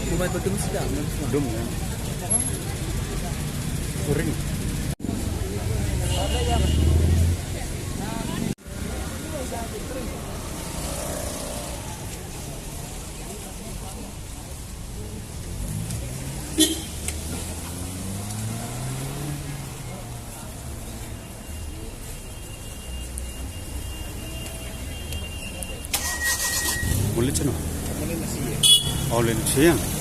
Rumah betul sedap. Dum ya. Kering. Boleh cina? Boleh nasi ya. Boleh nasi ya.